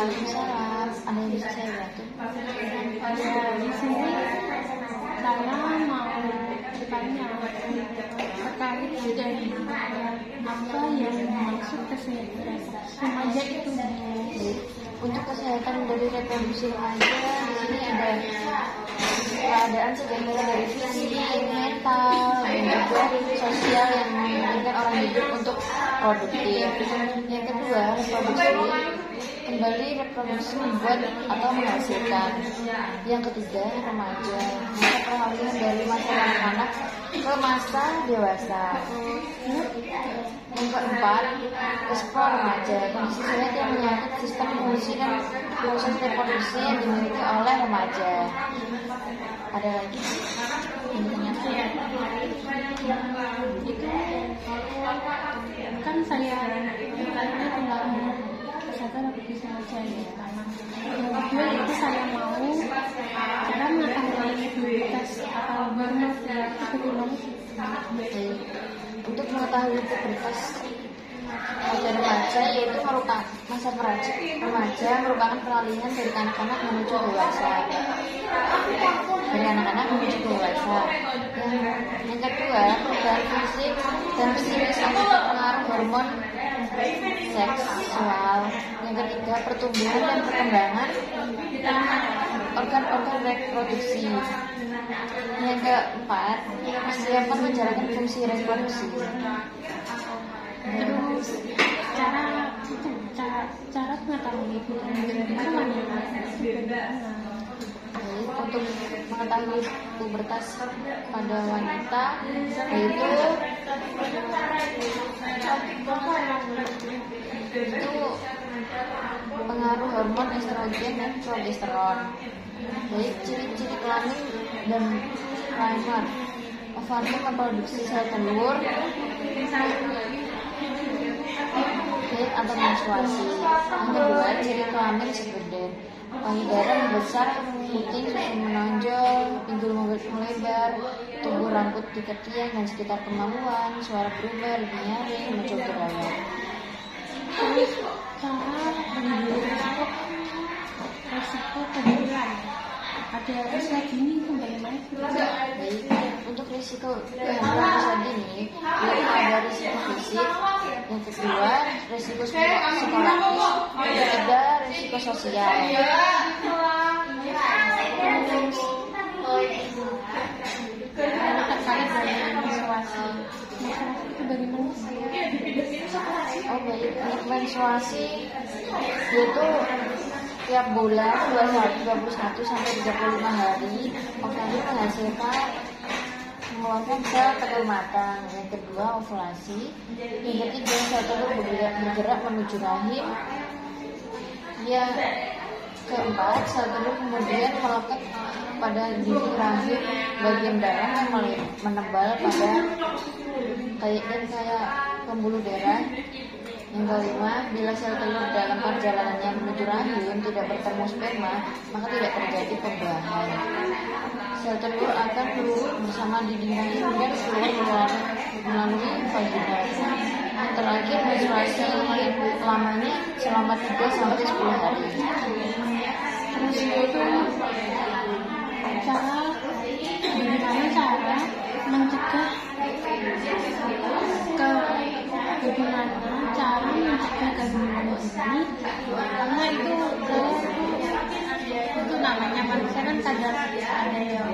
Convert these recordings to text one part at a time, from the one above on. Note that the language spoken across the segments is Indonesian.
Waalaikumsalam. Ada yang bisa saya bantu? Di sini saya mau bertanya terkait dari apa yang dimaksud kesehatan remaja itu. Untuk kesehatan dari reproduksi remaja, di sini ada keadaan segala dari fisik, mental, dan juga sosial yang memungkinkan orang hidup untuk produktif. Yang kedua, reproduksi membuat atau menghasilkan. Yang ketiga, remaja, masa peralihan dari masa anak-anak ke masa dewasa. Yang keempat, ekspor remaja, kondisi sehat yang menyangkut sistem fungsi dan proses reproduksi yang dimiliki oleh remaja. Ada lagi? Itu kan saya tanya tentang kesehatan reproduksi remaja ya. Yang kedua itu saya mau cara mengetahui pubertas atau hormon itu gimana sih? Untuk mengetahui pubertas pada remaja, yaitu merupakan masa remaja merupakan peralihan dari anak-anak menuju dewasa. Dari anak-anak menuju dewasa. Yang kedua, perubahan fisik dan psikis yang berpengaruh hormon seksual. Yang ketiga, pertumbuhan dan perkembangan organ-organ reproduksi. Yang keempat, persiapan menjalankan fungsi reproduksi. Terus cara mengetahui pubertas itu wanita bagaimana? Untuk mengetahui pubertas pada wanita, yaitu pengaruh hormon estrogen dan progesteron. Baik ciri-ciri kelamin dan primer, ovarium memproduksi sel telur atau menstruasi. Yang kedua, ciri kelamin sekunder, payudara membesar, putih, susu menonjol, pinggul melebar, tubuh rambut di ketiak dan sekitar kemaluan, suara berubah, lebih nyaring, muncul jerawat. Terus cara menghindari resiko kehamilan pada usia dini itu bagaimana sih? Baik, untuk risiko kehamilan usia dini, yaitu ada risiko fisik, yang kedua risiko psikologis, yang ketiga risiko sosial. Terkait dengan menstruasi itu bagaimana sih? Oh baik, menstruasi yaitu tiap bulan 21 sampai 35 hari ovarium menghasilkan mengeluarkan sel telur matang. Yang kedua ovulasi. Yang ketiga sel telur bergerak menuju rahim. Yang keempat sel telur kemudian melekat pada dinding rahim bagian dalam yang menebal pada kayak pembuluh darah. Yang kelima, bila sel telur dalam perjalanannya menuju rahim tidak bertemu sperma, maka tidak terjadi pembuahan. Sel telur akan keluar bersama dinding rahim dan keluar melalui vagina. Terakhir, menstruasi lamanya selama 3 sampai 10 hari. Terus itu bagaimana cara mencegah kehamilan ini, karena itu namanya manusia kan kadang ada yang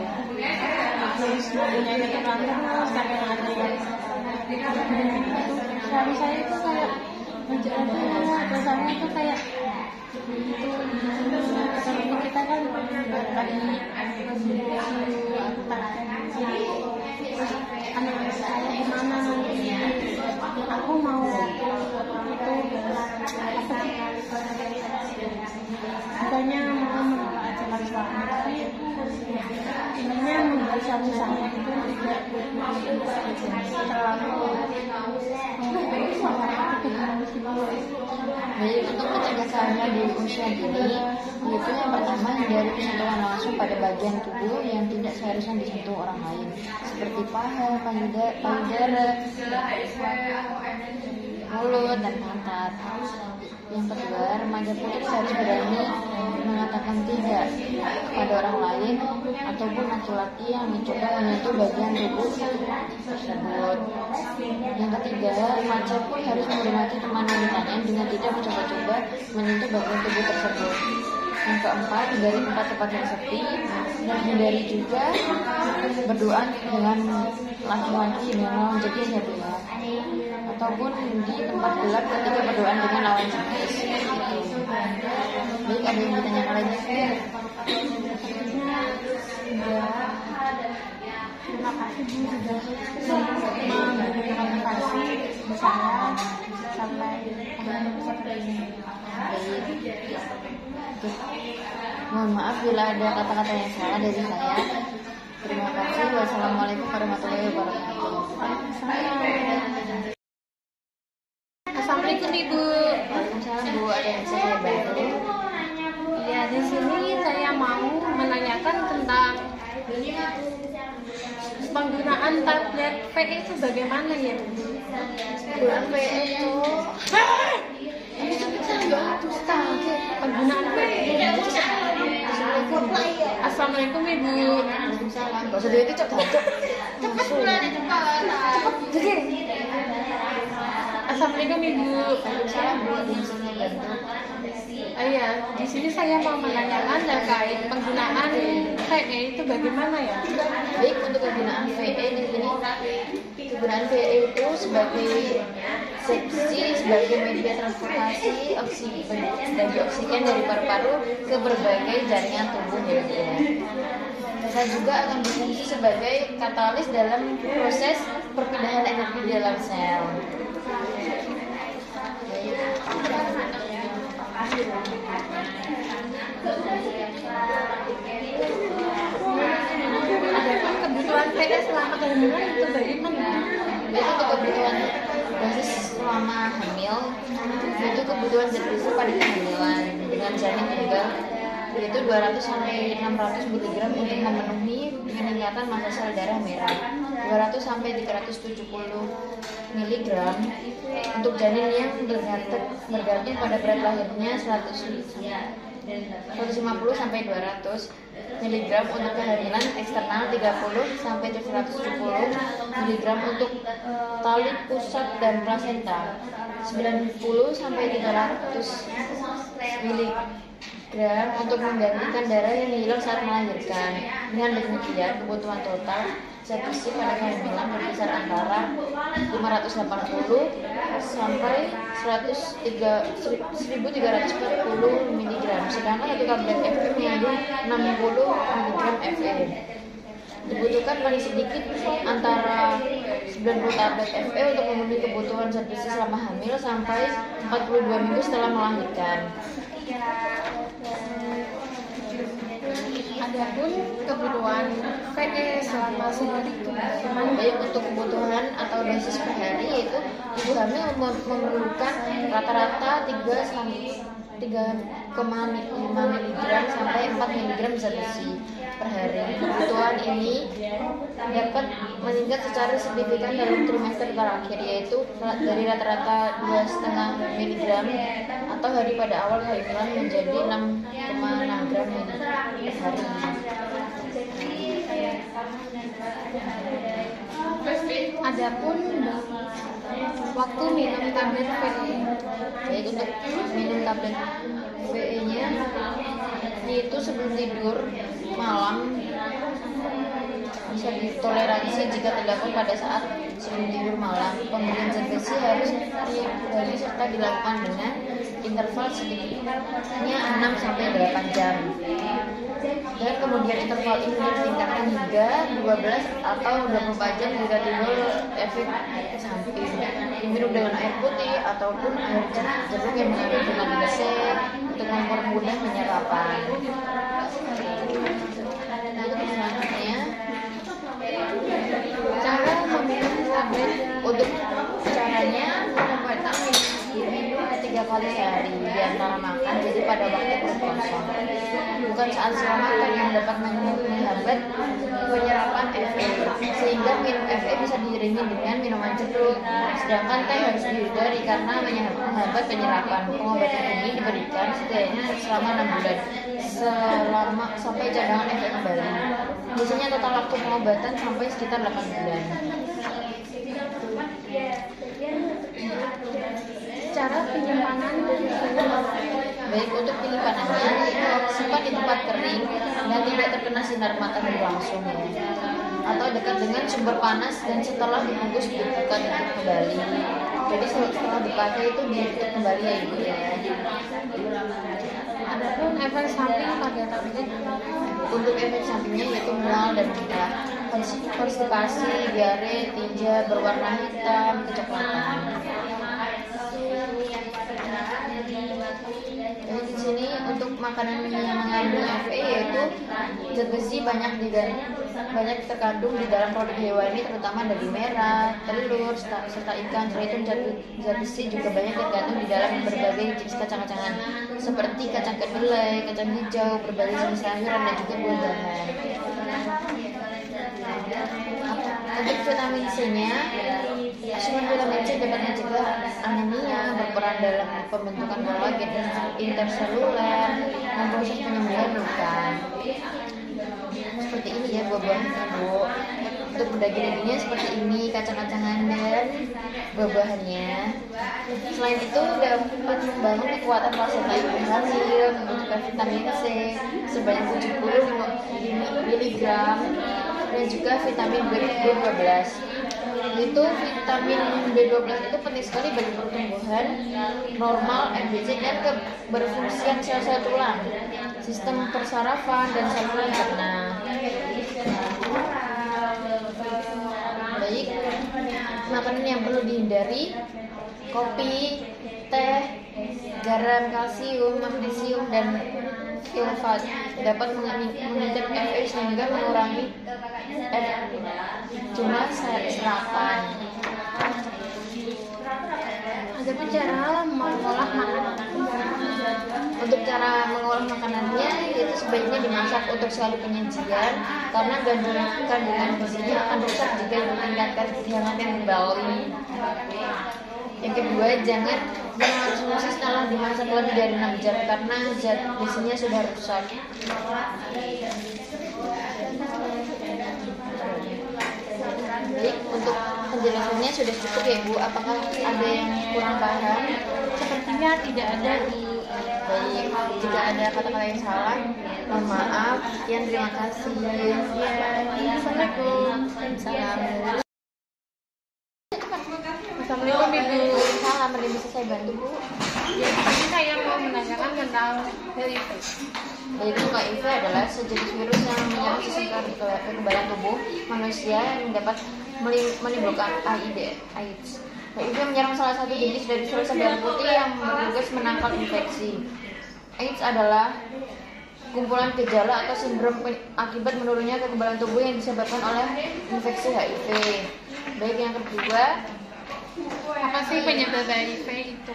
harus mempunyai keturunan terus, kadang ada yang suami saya itu kayak bersama itu kayak itu kita kan tadi anak saya gimana nanti aku mau bukannya mau menolak ajaran suami, tapi intinya membuat suami saya itu tidak terlalu Baik, untuk mencegah kehamilan di usia dini, yaitu yang pertama hindari penyentuhan langsung pada bagian tubuh yang tidak seharusnya disentuh orang lain, seperti paha, payudara, mulut dan pantat. Yang kedua, remaja putus harus berani mengatakan tidak kepada orang lain ataupun laki-laki yang mencoba menyentuh bagian tubuh tersebut. Yang ketiga, remaja pun harus menghormati teman wanitanya dengan tidak mencoba-coba menyentuh bagian tubuh tersebut. Yang keempat, hindari tempat-tempat yang sepi dan hindari juga berdoa dengan laki-laki dengan lawan jenisnya ataupun di tempat gelap ketika berdoa dengan lawan jenis. Baik, ada yang ditanyakan lagi? Terima kasih Bu sudah memberikan motivasi bersama sampai seperti ini. Mohon maaf bila ada kata-kata yang salah dari saya. Terima kasih. Wassalamualaikum warahmatullahi wabarakatuh. Assalamualaikum Ibu. Waalaikumsalam Bu, ada yang bisa saya bantu? Ya, di sini saya mau menanyakan tentang penggunaan tablet VE itu bagaimana ya? Penggunaan VE itu Penggunaan VE. Assalamualaikum Ibu. Waalaikumsalam. Gak usah itu cepat. Jadi Assalamualaikum Ibu. Waalaikumsalam Bu, ada yang bisa saya bantu? Iya, di sini saya mau menanyakan terkait penggunaan VE itu bagaimana ya? Baik, untuk kegunaan VE di sini, kegunaan VE itu sebagai media transportasi oksigen dari paru-paru ke berbagai jaringan tubuh ya. Bisa juga akan berfungsi sebagai katalis dalam proses perpindahan energi dalam sel. Adapun kebutuhan VE selama kehamilan itu bagaimana? Itu untuk kebutuhan dosis selama hamil, itu kebutuhan zat besi pada kehamilan dengan janin tunggal yaitu 200 sampai 600 mg untuk memenuhi peningkatan massa sel darah merah, 200 sampai 370 mg untuk janin yang bergantung pada berat lahirnya 150 sampai 200 mg untuk kehamilan eksternal, 30 sampai 170 mg untuk tali pusat dan plasenta, 90 sampai 300 mg untuk menggantikan darah yang hilang saat melahirkan. Dengan demikian, kebutuhan total zat besi pada kehamilan berkisar antara 580 sampai 1340 mg, sedangkan satu tablet FE mengandung 60 mg FE. Dibutuhkan paling sedikit antara 90 tablet FE untuk memenuhi kebutuhan zat besi selama hamil sampai 42 minggu setelah melahirkan. Adapun kebutuhan VE selama sehari itu bagaimana? Baik, untuk kebutuhan atau dosis per hari yaitu ibu hamil memerlukan rata-rata 3,5 mg sampai 4 mg zat besi per hari. Kebutuhan ini dapat meningkat secara signifikan dalam trimester terakhir, yaitu dari rata-rata 2,5 mg atau hari pada awal kehamilan menjadi 6,6 gram per hari. Adapun waktu minum tablet VE, Baik, untuk minum tablet VE-nya yaitu sebelum tidur malam bisa ditoleransi jika terlakukan pada saat sebelum tidur malam. Pemberian zat besi harus dihindari serta dilakukan dengan interval sedikitnya 6 sampai 8 jam. Dan kemudian interval ini ditingkatkan hingga 12 atau 24 jam jika timbul efek samping. Diminum dengan air putih ataupun air jeruk yang mengandung vitamin C untuk mempermudah penyerapan. cara meminum tablet Untuk caranya, diminum 3 kali sehari di antara makan, jadi pada waktu perut kosong. Bukan saat setelah makan yang dapat menghambat penyerapan Fe, sehingga minum Fe bisa diiringi dengan minuman jeruk. Sedangkan teh harus dihindari karena menghambat penyerapan. Pengobatan ini diberikan setidaknya selama 6 bulan, sampai cadangan Fe kembali. Biasanya total waktu pengobatan sampai sekitar 8 bulan. Cara penyimpanan Baik, untuk penyimpanannya, simpan di tempat kering dan tidak terkena sinar matahari langsung ya. Atau dekat dengan sumber panas dan setelah dibungkus dibuka tutup kembali. Jadi setelah dipakai itu ditutup kembali ya ibu ya. Adapun efek samping pada tablet, Untuk efek sampingnya yaitu mual dan muntah, konstipasi, diare, tinja berwarna hitam, kecoklatan. Jadi di sini untuk makanan yang mengandung Fe yaitu zat besi banyak terkandung di dalam produk hewani, terutama daging merah, telur, serta ikan. Selain itu zat besi juga banyak terkandung di dalam berbagai jenis kacang-kacangan seperti kacang kedelai, kacang hijau, berbagai jenis sayuran dan juga buah-buahan. Untuk vitamin C-nya, asupan vitamin C dapat mencegah anemia, berperan dalam pembentukan kolagen interseluler, memproses penyembuhan luka. Seperti ini ya buah-buahannya bu. Untuk daging-dagingnya seperti ini, kacang-kacangan dan buah-buahannya. Selain itu dapat membangun kekuatan plasenta ibu hamil, membutuhkan vitamin C sebanyak 70 mg dan juga vitamin B12. Itu vitamin B12 itu penting sekali bagi pertumbuhan normal MBC dan keberfungsian sel-sel tulang, sistem persarafan dan saluran cerna. Baik, makanan yang perlu dihindari: kopi, teh, garam, kalsium, magnesium, dan sulfat dapat meningkatkan Fe sehingga mengurangi jumlah serapan. adapun cara mengolah makanan. Untuk cara mengolah makanannya yaitu sebaiknya dimasak untuk sekali penyajian karena kandungan gizinya akan rusak jika ditingkatkan kehangatan kembali. Yang kedua, jangan konsumsi setelah dimasak lebih dari 6 jam karena zat besinya sudah rusak. Baik, untuk penjelasannya sudah cukup ya Bu. Apakah ada yang kurang paham? Sepertinya tidak ada di. Baik, jika ada kata-kata yang salah, mohon maaf. Sekian, terima kasih. Assalamualaikum. Salam. Assalamualaikum Ibu. Salam, ada yang bisa saya bantu Bu? Ya, jadi saya mau menanyakan tentang HIV. Baik, HIV adalah sejenis virus yang menyerang sistem kekebalan tubuh manusia yang dapat menimbulkan AIDS. HIV menyerang salah satu jenis dari sel darah putih yang bertugas menangkal infeksi. AIDS adalah kumpulan gejala atau sindrom akibat menurunnya kekebalan tubuh yang disebabkan oleh infeksi HIV. Baik, yang kedua, Apa sih penyebab HIV itu?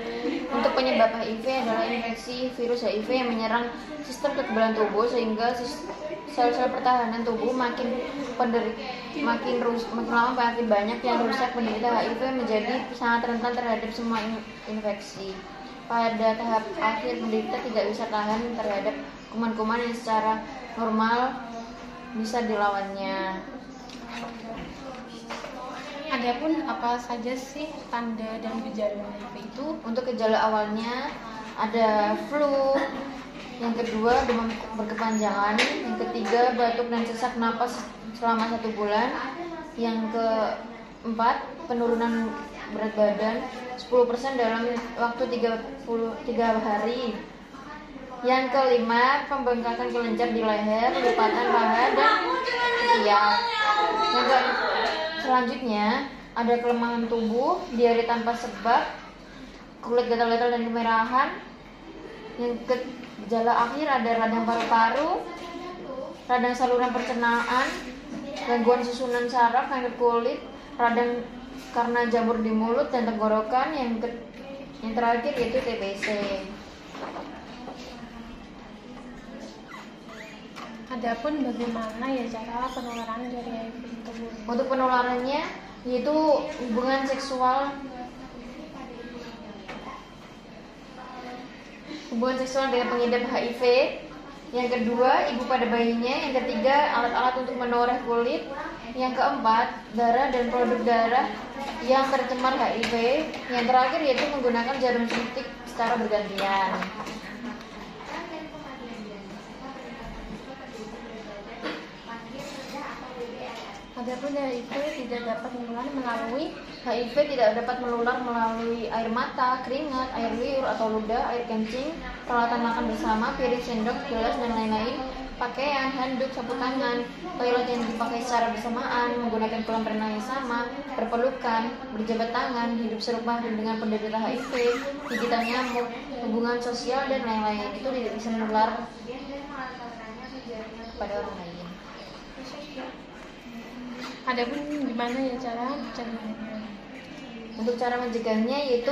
untuk penyebab HIV adalah infeksi virus HIV yang menyerang sistem kekebalan tubuh sehingga sel-sel pertahanan tubuh makin lama makin banyak yang rusak. Penderita HIV menjadi sangat rentan terhadap semua infeksi. Pada tahap akhir, penderita tidak bisa tahan terhadap kuman-kuman yang secara normal bisa dilawannya. Adapun apa saja sih tanda dan gejala HIV itu? Untuk gejala awalnya ada flu, yang kedua demam berkepanjangan, yang ketiga batuk dan sesak napas selama 1 bulan, yang keempat penurunan berat badan 10% dalam waktu 33 hari, yang kelima pembengkakan kelenjar di leher, lipatan paha dan ketiak. Selanjutnya ada kelemahan tubuh, diare tanpa sebab, kulit gatal-gatal dan kemerahan. Yang gejala akhir ada radang paru-paru, radang saluran pencernaan, gangguan susunan saraf, kanker kulit, radang karena jamur di mulut dan tenggorokan. Yang Yang terakhir yaitu TBC. Adapun bagaimana ya cara penularan dari HIV tersebut? Untuk penularannya yaitu hubungan seksual dengan pengidap HIV. Yang kedua, ibu pada bayinya. Yang ketiga, alat-alat untuk menoreh kulit. Yang keempat, darah dan produk darah yang tercemar HIV. Yang terakhir yaitu menggunakan jarum suntik secara bergantian. Adapun HIV tidak dapat menular melalui air mata, keringat, air liur atau ludah, air kencing, peralatan makan bersama, piring, sendok, gelas, dan lain-lain, pakaian, handuk, sapu tangan, toilet yang dipakai secara bersamaan, menggunakan kolam renang yang sama, berpelukan, berjabat tangan, hidup serupa dengan penderita HIV, gigitan nyamuk, hubungan sosial, dan lain-lain. Itu tidak bisa menular kepada orang lain. Adapun gimana ya cara mencegahnya? Untuk cara mencegahnya yaitu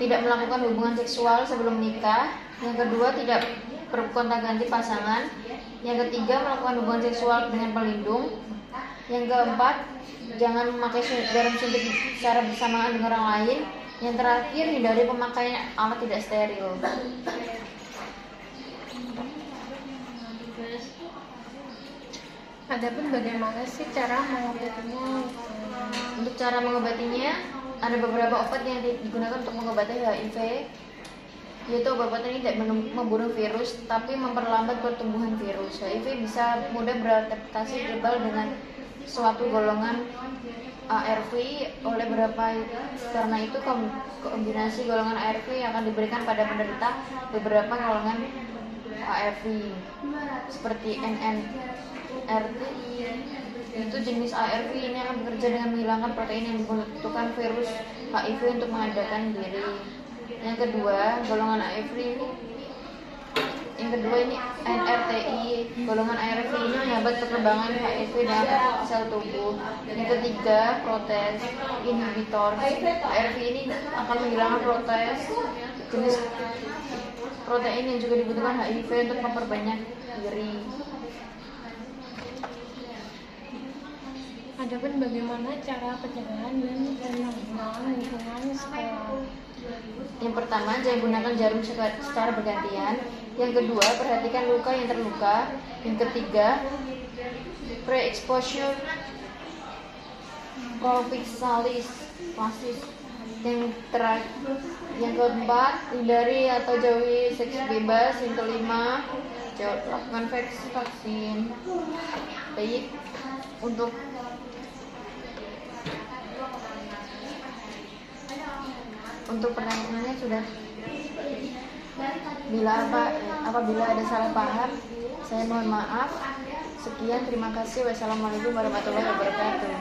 tidak melakukan hubungan seksual sebelum nikah. Yang kedua, tidak bergonta-ganti pasangan. Yang ketiga, melakukan hubungan seksual dengan pelindung. Yang keempat, jangan memakai jarum suntik secara bersamaan dengan orang lain. Yang terakhir, hindari pemakaian alat tidak steril. Adapun bagaimana sih cara mengobatinya? Untuk cara mengobatinya, ada beberapa obat yang digunakan untuk mengobati HIV, yaitu obat ini tidak membunuh virus, tapi memperlambat pertumbuhan virus. HIV bisa mudah beradaptasi kebal dengan suatu golongan ARV oleh karena itu kombinasi golongan ARV yang akan diberikan pada penderita beberapa golongan ARV seperti NNRT. Itu jenis ARV ini akan bekerja dengan menghilangkan protein yang dibutuhkan virus HIV untuk mengadakan diri. Yang kedua, golongan ARV ini NRTI. Golongan ARV ini menghambat perkembangan HIV dalam sel tubuh. Yang ketiga, protease inhibitor. ARV ini akan menghilangkan jenis protein yang juga dibutuhkan HIV untuk memperbanyak diri. Adapun bagaimana cara pencegahan dan penanggulangan lingkungan sekolah? Yang pertama, jangan gunakan jarum secara bergantian. Yang kedua, perhatikan luka yang terluka. Yang ketiga, pre-exposure prophylaxis. Yang keempat, hindari atau jauhi seks bebas. Yang kelima, lakukan vaksin. Baik, untuk pertanyaannya sudah. Apabila ada salah paham, saya mohon maaf. Sekian, terima kasih. Wassalamualaikum warahmatullahi wabarakatuh.